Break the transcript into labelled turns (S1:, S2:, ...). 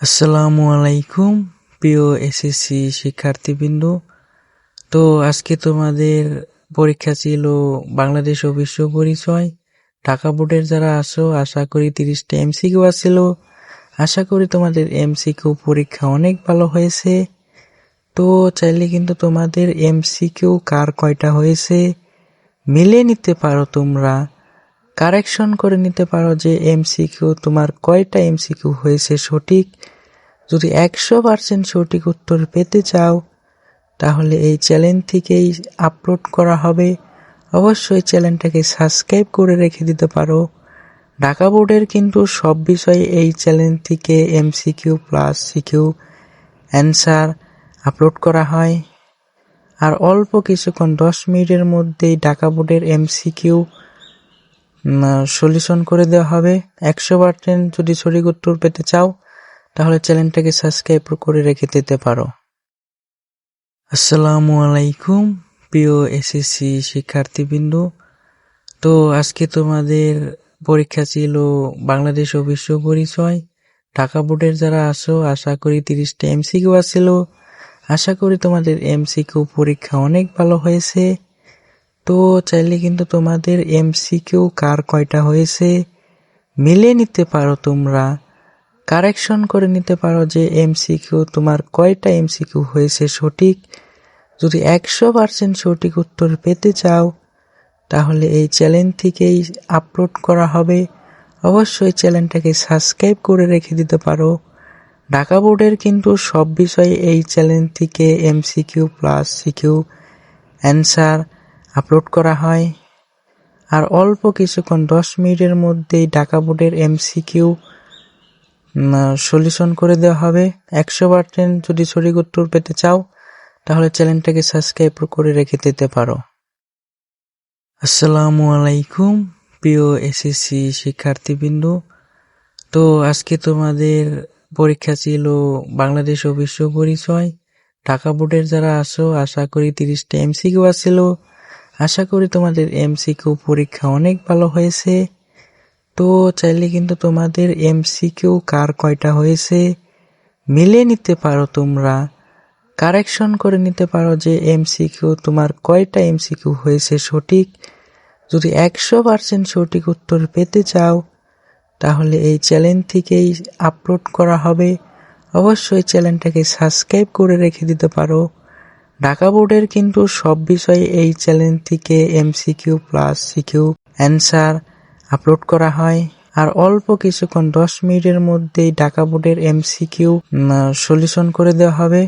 S1: আসসালামু আলাইকুম প্রিয় এসএসসি শিক্ষার্থীবৃন্দ। তো আজকে তোমাদের পরীক্ষা ছিল বাংলাদেশ ও বিশ্ব পরিচয়। ঢাকা বোর্ডের যারা আসো আশা করি 30টা এমসিকিউ আসছিল। আশা করি তোমাদের এমসিকিউ পরীক্ষা অনেক ভালো হয়েছে। তো চাইলে কিন্তু তোমাদের এমসিকিউ কার কয়টা হয়েছে মিলিয়ে নিতে পারো, তোমরা কারেকশন করে নিতে পারো যে এমসিকিউ তোমার কয়টা এমসিকিউ হয়েছে সঠিক। যদি 100% সঠিক উত্তর পেতে চাও তাহলে এই চ্যানেল থেকেই আপলোড করা হবে। অবশ্যই চ্যানেলটাকে সাবস্ক্রাইব করে রেখে দিতে পারো। ঢাকা বোর্ডের কিন্তু সব বিষয়ে এই চ্যানেল থেকে MCQ plus CQ answer upload করা হয়। আর অল্প কিছুক্ষণ 10 মিনিটের মধ্যেই ঢাকা বোর্ডের এমসিকিউ সলিউশন করে দেওয়া হবে। 100% যদি সঠিক উত্তর পেতে চাও তাহলে চ্যানেলটাকে সাবস্ক্রাইব করে রেখে দিতে পারো। আসসালামু আলাইকুম প্রিয় এসএসসি শিক্ষার্থীবৃন্দ। তো আজকে তোমাদের পরীক্ষা ছিল বাংলাদেশ ও বিশ্ব পরিচয়। ঢাকা বোর্ডের যারা আসো আশা করি 30টা এমসিকিউ আসছিল। আশা করি তোমাদের এমসিকিউ পরীক্ষা অনেক ভালো হয়েছে। তো চাইলে কিন্তু তোমাদের এমসিকিউ কার কয়টা হয়েছে মিলিয়ে নিতে পারো, তোমরা কারেকশন করে নিতে পারো যে এমসিকিউ তোমার কয়টা এমসিকিউ হয়েছে সঠিক। যদি 100% সঠিক উত্তর পেতে চাও তাহলে এই চ্যানেল থেকেই আপলোড করা হবে। অবশ্যই চ্যানেলটাকে সাবস্ক্রাইব করে রেখে দিতে পারো। ঢাকা বোর্ডের কিন্তু সব বিষয়ে এই চ্যানেল থেকে MCQ plus CQ answer upload করা হয়। আর অল্প কিছুক্ষণ 10 মিনিটের মধ্যেই ঢাকা বোর্ডের এমসিকিউ সলিউশন করে দেওয়া হবে। 100% যদি সঠিক উত্তর পেতে চাও তাহলে চ্যানেলটাকে সাবস্ক্রাইব করে রেখে দিতে পারো। আসসালামু আলাইকুম প্রিয় এসএসসি শিক্ষার্থীবৃন্দ। তো আজকে তোমাদের পরীক্ষা ছিল বাংলাদেশ ও বিশ্ব পরিচয়। ঢাকা বোর্ডের যারা আসো আশা করি 30টা এমসিকিউ আসছিল। আশা করি তোমাদের এমসিকিউ পরীক্ষা অনেক ভালো হয়েছে। তো চাইলে কিন্তু তোমাদের এমসিকিউ কার কয়টা হয়েছে মিলিয়ে নিতে পারো, তোমরা কারেকশন করে নিতে পারো যে এমসিকিউ তোমার কয়টা এমসিকিউ হয়েছে সঠিক। যদি 100% সঠিক উত্তর পেতে চাও তাহলে এই চ্যানেল থেকেই আপলোড করা হবে। অবশ্যই চ্যানেলটাকে সাবস্ক্রাইব করে রেখে দিতে পারো। ঢাকা বোর্ডের কিন্তু সব বিষয়ে এই চ্যানেল থেকে MCQ plus CQ answer upload করা হয়। আর অল্প কিছুক্ষণ 10 মিনিটের মধ্যেই ঢাকা বোর্ডের এমসিকিউ সলিউশন করে দেওয়া হবে।